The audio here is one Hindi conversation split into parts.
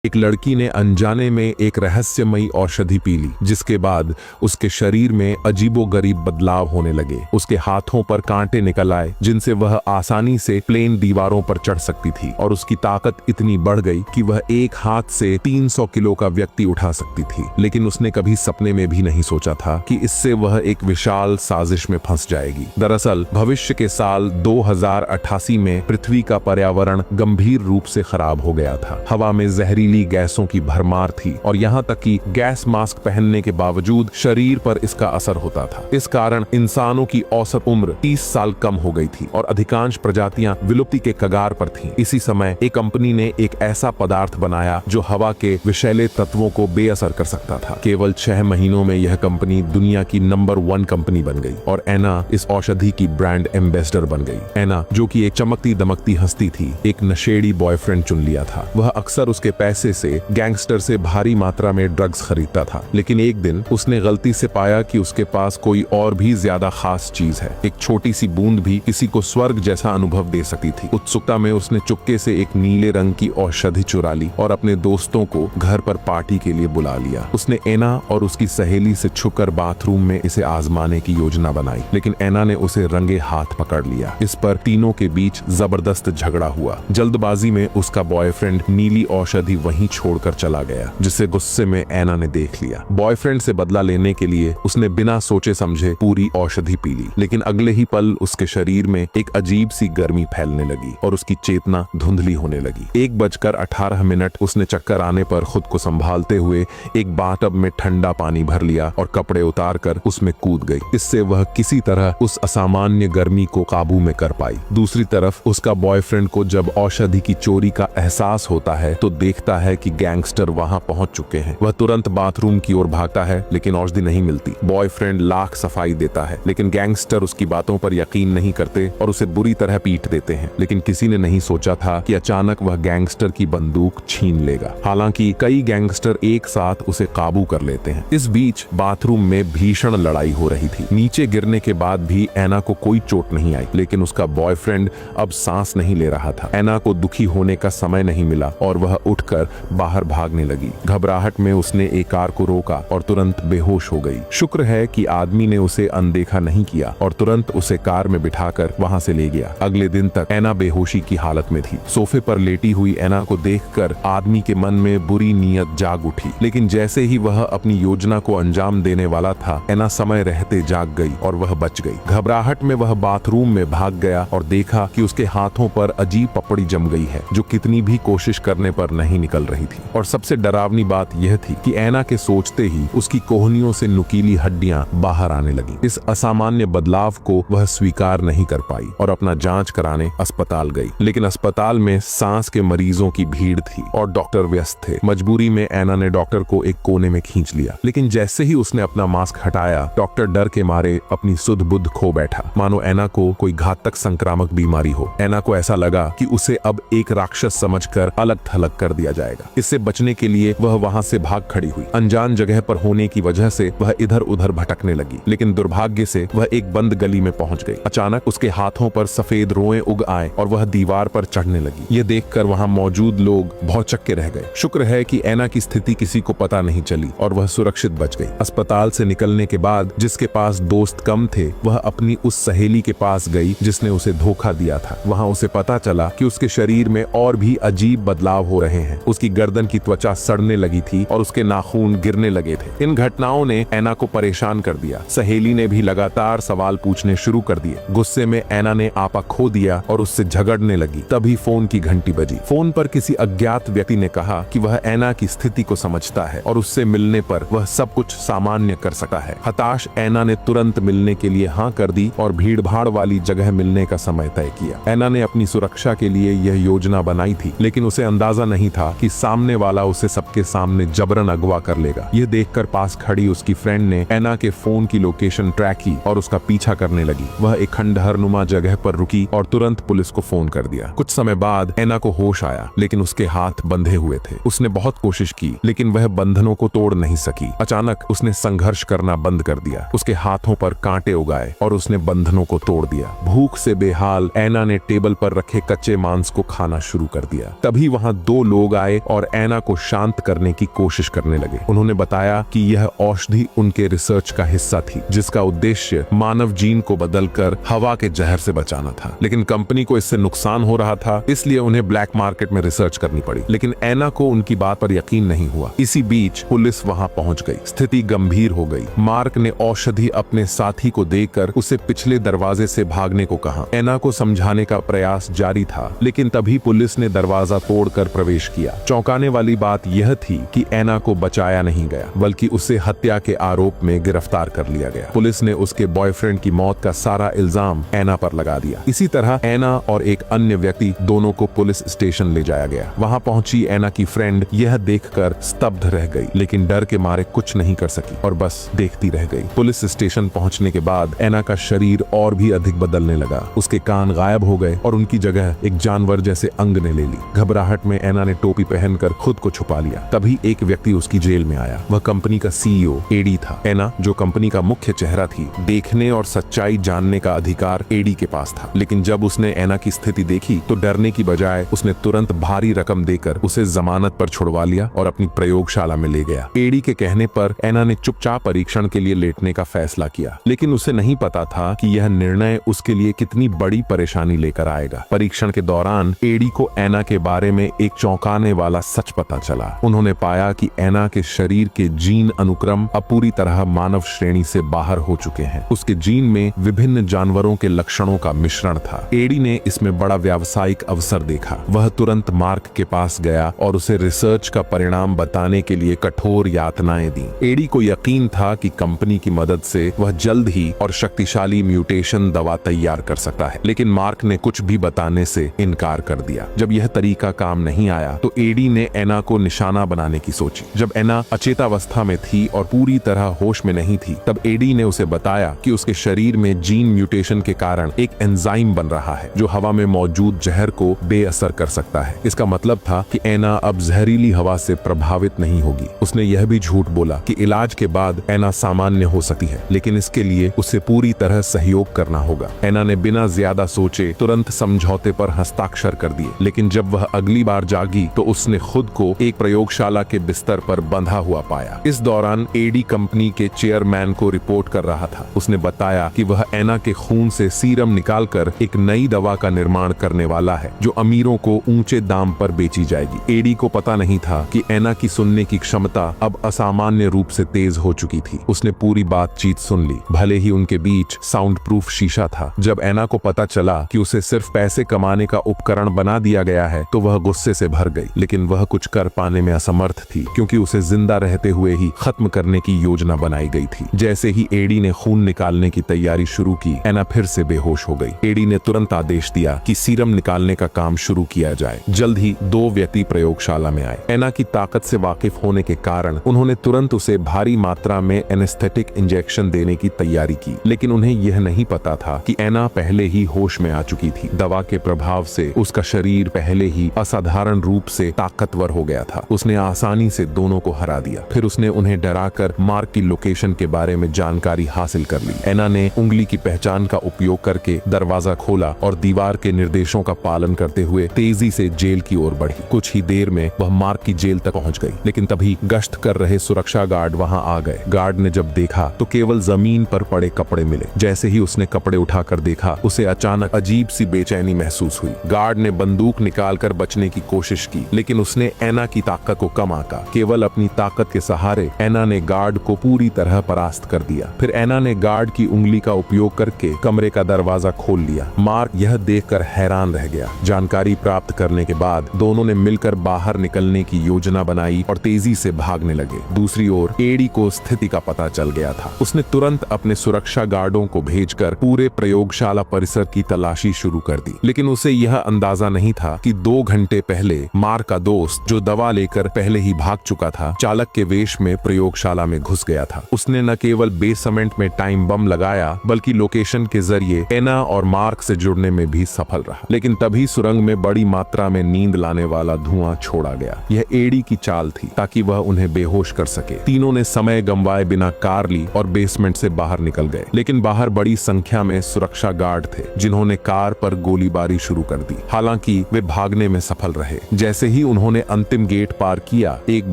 एक लड़की ने अनजाने में एक रहस्यमयी औषधि पी ली, जिसके बाद उसके शरीर में अजीबोगरीब बदलाव होने लगे। उसके हाथों पर कांटे निकल आए, जिनसे वह आसानी से प्लेन दीवारों पर चढ़ सकती थी, और उसकी ताकत इतनी बढ़ गई कि वह एक हाथ से 300 किलो का व्यक्ति उठा सकती थी। लेकिन उसने कभी सपने में भी नहीं सोचा था कि इससे वह एक विशाल साजिश में फंस जाएगी। दरअसल भविष्य के साल 2088 में पृथ्वी का पर्यावरण गंभीर रूप से खराब हो गया था। हवा में जहरीली गैसों की भरमार थी, और यहाँ तक कि गैस मास्क पहनने के बावजूद शरीर पर इसका असर होता था। इस कारण इंसानों की औसत उम्र 30 साल कम हो गई थी, और अधिकांश प्रजातियां विलुप्ति के कगार पर थीं। इसी समय एक कंपनी ने एक ऐसा पदार्थ बनाया जो हवा के विषैले तत्वों को बेअसर कर सकता था। केवल 6 महीनों में यह कंपनी दुनिया की नंबर 1 कंपनी बन गई, और एना इस औषधि की ब्रांड एम्बेसडर बन गई। एना, जो कि एक चमकती दमकती हस्ती थी, एक नशेड़ी बॉयफ्रेंड चुन लिया था। वह अक्सर उसके पैसे से गैंगस्टर से भारी मात्रा में ड्रग्स खरीदता था। लेकिन एक दिन उसने गलती से पाया कि उसके पास कोई और भी ज्यादा खास चीज है। एक छोटी सी बूंद भी किसी को स्वर्ग जैसा अनुभव दे सकती थी। उत्सुकता में उसने चुपके से एक नीले रंग की औषधि चुरा ली और अपने दोस्तों को घर पर पार्टी के लिए बुला लिया। उसने एना और उसकी सहेली से छुपकर बाथरूम में इसे आजमाने की योजना बनाई, लेकिन एना ने उसे रंगे हाथ पकड़ लिया। इस पर तीनों के बीच जबरदस्त झगड़ा हुआ। जल्दबाजी में उसका बॉयफ्रेंड नीली औषधि वहीं छोड़कर चला गया, जिसे गुस्से में एना ने देख लिया। बॉयफ्रेंड से बदला लेने के लिए उसने बिना सोचे समझे पूरी औषधि पी ली, लेकिन अगले ही पल उसके शरीर में एक अजीब सी गर्मी फैलने लगी और उसकी चेतना धुंधली होने लगी। 1:18 उसने चक्कर आने पर खुद को संभालते हुए एक बाथटब में ठंडा पानी भर लिया और कपड़े उतार कर उसमें कूद गई। इससे वह किसी तरह उस असामान्य गर्मी को काबू में कर पाई। दूसरी तरफ उसका बॉयफ्रेंड को जब औषधि की चोरी का एहसास होता है तो देखता है कि गैंगस्टर वहां पहुंच चुके हैं। वह तुरंत बाथरूम की ओर भागता है, लेकिन औषधि नहीं मिलती। बॉयफ्रेंड लाख सफाई देता है, लेकिन गैंगस्टर उसकी बातों पर यकीन नहीं करते और उसे बुरी तरह पीट देते हैं। लेकिन किसी ने नहीं सोचा था कि अचानक वह गैंगस्टर की बंदूक छीन लेगा। हालांकि कई गैंगस्टर एक साथ उसे काबू कर लेते हैं। इस बीच बाथरूम में भीषण लड़ाई हो रही थी। नीचे गिरने के बाद भी एना को कोई चोट नहीं आई, लेकिन उसका बॉयफ्रेंड अब सांस नहीं ले रहा था। एना को दुखी होने का समय नहीं मिला और वह उठकर बाहर भागने लगी। घबराहट में उसने एक कार को रोका और तुरंत बेहोश हो गई। शुक्र है कि आदमी ने उसे अनदेखा नहीं किया और तुरंत उसे कार में बिठाकर वहां से ले गया। अगले दिन तक एना बेहोशी की हालत में थी। सोफे पर लेटी हुई एना को देखकर आदमी के मन में बुरी नीयत जाग उठी, लेकिन जैसे ही वह अपनी योजना को अंजाम देने वाला था, एना समय रहते जाग गई और वह बच गई। घबराहट में वह बाथरूम में भाग गया और देखा कि उसके हाथों पर अजीब पपड़ी जम गई है, जो कितनी भी कोशिश करने पर नहीं निकल रही थी। और सबसे डरावनी बात यह थी कि एना के सोचते ही उसकी कोहनियों से नुकीली हड्डियां बाहर आने लगी। इस असामान्य बदलाव को वह स्वीकार नहीं कर पाई और अपना जांच कराने अस्पताल गई, लेकिन अस्पताल में सांस के मरीजों की भीड़ थी और डॉक्टर व्यस्त थे। मजबूरी में एना ने डॉक्टर को एक कोने में खींच लिया, लेकिन जैसे ही उसने अपना मास्क हटाया, डॉक्टर डर के मारे अपनी सुध बुद्ध खो बैठा, मानो एना को कोई घातक संक्रामक बीमारी हो। एना को ऐसा लगा कि उसे अब एक राक्षस समझकर अलग थलग कर दिया जाएगा। इससे बचने के लिए वह वहां से भाग खड़ी हुई। अनजान जगह पर होने की वजह से वह इधर उधर भटकने लगी, लेकिन दुर्भाग्य से वह एक बंद गली में पहुंच गई। अचानक उसके हाथों पर सफेद रोएं उग आए और वह दीवार पर चढ़ने लगी। यह देखकर वहां मौजूद लोग भौचक्के रह गए। शुक्र है कि एना की स्थिति किसी को पता नहीं चली और वह सुरक्षित बच गई। अस्पताल से निकलने के बाद जिसके पास दोस्त कम थे, वह अपनी उस सहेली के पास गई जिसने उसे धोखा दिया था। वहां उसे पता चला कि उसके शरीर में और भी अजीब बदलाव हो रहे हैं। उसकी गर्दन की त्वचा सड़ने लगी थी और उसके नाखून गिरने लगे थे। इन घटनाओं ने एना को परेशान कर दिया। सहेली ने भी लगातार सवाल पूछने शुरू कर दिए। गुस्से में एना ने आपा खो दिया और उससे झगड़ने लगी। तभी फोन की घंटी बजी। फोन पर किसी अज्ञात व्यक्ति ने कहा कि वह एना की स्थिति को समझता है और उससे मिलने पर वह सब कुछ सामान्य कर सकता है। हताश एना ने तुरंत मिलने के लिए हाँ कर दी और भीड़ भाड़ वाली जगह मिलने का समय तय किया। एना ने अपनी सुरक्षा के लिए यह योजना बनाई थी, लेकिन उसे अंदाजा नहीं था कि सामने वाला उसे सबके सामने जबरन अगवा कर लेगा। यह देखकर पास खड़ी उसकी फ्रेंड ने एना के फोन की लोकेशन ट्रैक की और उसका पीछा करने लगी। वह एक खंडहरनुमा जगह पर रुकी और तुरंत पुलिस को फोन कर दिया। कुछ समय बाद एना को होश आया, लेकिन उसके हाथ बंधे हुए थे। उसने बहुत कोशिश की, लेकिन वह बंधनों को तोड़ नहीं सकी। अचानक उसने संघर्ष करना बंद कर दिया। उसके हाथों पर कांटे उगाए और उसने बंधनों को तोड़ दिया। भूख से बेहाल एना ने टेबल पर रखे कच्चे मांस को खाना शुरू कर दिया। तभी वहां 2 लोग आए आए और एना को शांत करने की कोशिश करने लगे। उन्होंने बताया कि यह औषधि उनके रिसर्च का हिस्सा थी, जिसका उद्देश्य मानव जीन को बदलकर हवा के जहर से बचाना था। लेकिन कंपनी को इससे नुकसान हो रहा था, इसलिए उन्हें ब्लैक मार्केट में रिसर्च करनी पड़ी। लेकिन एना को उनकी बात पर यकीन नहीं हुआ। इसी बीच पुलिस वहां पहुंच गई। स्थिति गंभीर हो गई। मार्क ने औषधि अपने साथी को देकर उसे पिछले दरवाजे से भागने को कहा। एना को समझाने का प्रयास जारी था, लेकिन तभी पुलिस ने दरवाजा तोड़कर प्रवेश किया। चौंकाने वाली बात यह थी कि एना को बचाया नहीं गया, बल्कि उसे हत्या के आरोप में गिरफ्तार कर लिया गया। पुलिस ने उसके बॉयफ्रेंड की मौत का सारा इल्जाम एना पर लगा दिया। इसी तरह एना और एक अन्य व्यक्ति दोनों को पुलिस स्टेशन ले जाया गया। वहां पहुंची एना की फ्रेंड यह देखकर स्तब्ध रह गई, लेकिन डर के मारे कुछ नहीं कर सकी और बस देखती रह गई। पुलिस स्टेशन पहुंचने के बाद एना का शरीर और भी अधिक बदलने लगा। उसके कान गायब हो गए और उनकी जगह एक जानवर जैसे अंग ने ले ली। घबराहट में एना ने टोपी पहनकर खुद को छुपा लिया। तभी एक व्यक्ति उसकी जेल में आया। वह कंपनी का सीईओ एडी था। एना, जो कंपनी का मुख्य चेहरा थी, देखने और सच्चाई जानने का अधिकार एडी के पास था। लेकिन जब उसने एना की स्थिति देखी तो डरने की बजाय उसने तुरंत भारी रकम देकर उसे जमानत पर छुड़वा लिया और अपनी प्रयोगशाला में ले गया। एडी के कहने पर एना ने चुपचाप परीक्षण के लिए लेटने का फैसला किया, लेकिन उसे नहीं पता था कि यह निर्णय उसके लिए कितनी बड़ी परेशानी लेकर आएगा। परीक्षण के दौरान एडी को एना के बारे में एक चौंकाने वाला सच पता चला। उन्होंने पाया कि एना के शरीर के जीन अनुक्रम अब पूरी तरह मानव श्रेणी से बाहर हो चुके हैं। उसके जीन में विभिन्न जानवरों के लक्षणों का मिश्रण था। एडी ने इसमें बड़ा व्यावसायिक अवसर देखा। वह तुरंत मार्क के पास गया और उसे रिसर्च का परिणाम बताने के लिए कठोर यातनाएं दी। एडी को यकीन था कि कंपनी की मदद से वह जल्द ही और शक्तिशाली म्यूटेशन दवा तैयार कर सकता है, लेकिन मार्क ने कुछ भी बताने से इनकार कर दिया। जब यह तरीका काम नहीं आया तो एडी ने एना को निशाना बनाने की सोची। जब एना अचेतावस्था में थी और पूरी तरह होश में नहीं थी, तब एडी ने उसे बताया कि उसके शरीर में जीन म्यूटेशन के कारण एक एंजाइम बन रहा है जो हवा में मौजूद जहर को बेअसर कर सकता है। इसका मतलब था कि एना अब जहरीली हवा से प्रभावित नहीं होगी। उसने यह भी झूठ बोला कि इलाज के बाद एना सामान्य हो सकती है, लेकिन इसके लिए उसे पूरी तरह सहयोग करना होगा। एना ने बिना ज्यादा सोचे तुरंत समझौते पर हस्ताक्षर कर दिए, लेकिन जब वह अगली बार जागी तो उसने खुद को एक प्रयोगशाला के बिस्तर पर बंधा हुआ पाया। इस दौरान एडी कंपनी के चेयरमैन को रिपोर्ट कर रहा था। उसने बताया कि वह एना के खून से सीरम निकालकर एक नई दवा का निर्माण करने वाला है जो अमीरों को ऊंचे दाम पर बेची जाएगी। एडी को पता नहीं था कि एना की सुनने की क्षमता अब असामान्य रूप से तेज हो चुकी थी। उसने पूरी बातचीत सुन ली, भले ही उनके बीच साउंड प्रूफ शीशा था। जब एना को पता चला कि उसे सिर्फ पैसे कमाने का उपकरण बना दिया गया है तो वह गुस्से से भर गई, लेकिन वह कुछ कर पाने में असमर्थ थी क्योंकि उसे जिंदा रहते हुए ही खत्म करने की योजना बनाई गई थी। जैसे ही एडी ने खून निकालने की तैयारी शुरू की, एना फिर से बेहोश हो गई। एडी ने तुरंत आदेश दिया कि सीरम निकालने का काम शुरू किया जाए। जल्द ही 2 व्यक्ति प्रयोगशाला में आए। एना की ताकत से वाकिफ होने के कारण उन्होंने तुरंत उसे भारी मात्रा में एनेस्थेटिक इंजेक्शन देने की तैयारी की, लेकिन उन्हें यह नहीं पता था कि एना पहले ही होश में आ चुकी थी। दवा के प्रभाव से उसका शरीर पहले ही असाधारण रूप से ताकतवर हो गया था। उसने आसानी से दोनों को हरा दिया। फिर उसने उन्हें डराकर मार्क की लोकेशन के बारे में जानकारी हासिल कर ली। एना ने उंगली की पहचान का उपयोग करके दरवाजा खोला और दीवार के निर्देशों का पालन करते हुए तेजी से जेल की ओर बढ़ी। कुछ ही देर में वह मार्क की जेल तक पहुंच गई, लेकिन तभी गश्त कर रहे सुरक्षा गार्ड वहां आ गए। गार्ड ने जब देखा तो केवल जमीन पर पड़े कपड़े मिले। जैसे ही उसने कपड़े उठाकर देखा, उसे अचानक अजीब सी बेचैनी महसूस हुई। गार्ड ने बंदूक निकालकर बचने की कोशिश की, लेकिन उसने एना की ताकत को कम आंका। केवल अपनी ताकत के सहारे एना ने गार्ड को पूरी तरह परास्त कर दिया। फिर एना ने गार्ड की उंगली का उपयोग करके कमरे का दरवाजा खोल लिया। मार्क यह देखकर हैरान रह गया। जानकारी प्राप्त करने के बाद दोनों ने मिलकर बाहर निकलने की योजना बनाई और तेजी से भागने लगे। दूसरी ओर एडी को स्थिति का पता चल गया था। उसने तुरंत अपने सुरक्षा गार्डों को भेजकर पूरे प्रयोगशाला परिसर की तलाशी शुरू कर दी, लेकिन उसे यह अंदाजा नहीं था कि 2 घंटे पहले मार्क का दोस्त, जो दवा लेकर पहले ही भाग चुका था, चालक के वेश में प्रयोगशाला में घुस गया था। उसने न केवल बेसमेंट में टाइम बम लगाया, बल्कि लोकेशन के जरिए एना और मार्क से जुड़ने में भी सफल रहा। लेकिन तभी सुरंग में बड़ी मात्रा में नींद लाने वाला धुआं छोड़ा गया। यह एडी की चाल थी ताकि वह उन्हें बेहोश कर सके। तीनों ने समय गंवाए बिना कार ली और बेसमेंट से बाहर निकल गए, लेकिन बाहर बड़ी संख्या में सुरक्षा गार्ड थे जिन्होंने कार पर गोलीबारी शुरू कर दी। हालांकि वे भागने में सफल रहे। जैसे ही उन्होंने अंतिम गेट पार किया, एक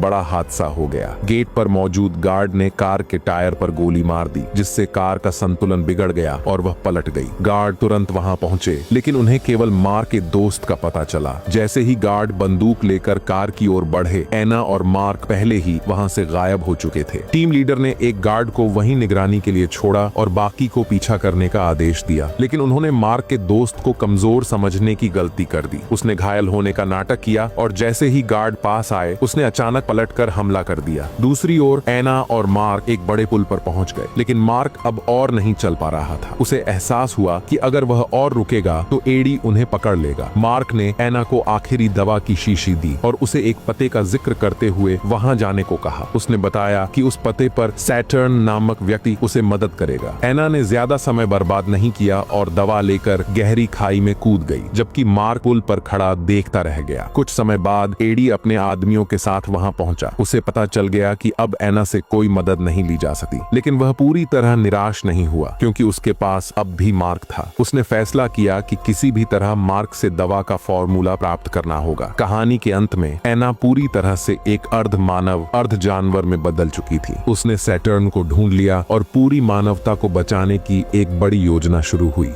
बड़ा हादसा हो गया। गेट पर मौजूद गार्ड ने कार के टायर पर गोली मार दी, जिससे कार का संतुलन बिगड़ गया और वह पलट गई। गार्ड तुरंत वहां पहुंचे, लेकिन उन्हें केवल मार्क के दोस्त का पता चला। जैसे ही गार्ड बंदूक लेकर कार की ओर बढ़े, एना और मार्क पहले ही वहां से गायब हो चुके थे। टीम लीडर ने एक गार्ड को वहीं निगरानी के लिए छोड़ा और बाकी को पीछा करने का आदेश दिया, लेकिन उन्होंने मार्क के दोस्त को कमजोर समझने की गलती कर दी। उसने घायल होने का नाटक किया और जैसे ही गार्ड पास आए, उसने अचानक पलटकर हमला कर दिया। दूसरी ओर एना और मार्क एक बड़े पुल पर पहुंच गए, लेकिन मार्क अब और नहीं चल पा रहा था। उसे एहसास हुआ कि अगर वह और रुकेगा तो एडी उन्हें पकड़ लेगा। मार्क ने एना को आखिरी दवा की शीशी दी और उसे एक पते का जिक्र करते हुए वहां जाने को कहा। उसने बताया कि उस पते पर सैटर्न नामक व्यक्ति उसे मदद करेगा। एना ने ज्यादा समय बर्बाद नहीं किया और दवा लेकर गहरी खाई में कूद गई, जबकि मार्क पुल पर खड़ा देखता रह गया। कुछ समय बाद एडी अपने आदमियों के साथ वहां पहुंचा। उसे पता चल गया कि अब एना से कोई मदद नहीं ली जा सकती, लेकिन वह पूरी तरह निराश नहीं हुआ, क्योंकि उसके पास अब भी मार्क था। उसने फैसला किया कि किसी भी तरह मार्क से दवा का फॉर्मूला प्राप्त करना होगा। कहानी के अंत में एना पूरी तरह से एक अर्ध मानव अर्ध जानवर में बदल चुकी थी। उसने सैटर्न को ढूंढ लिया और पूरी मानवता को बचाने की एक बड़ी योजना शुरू हुई।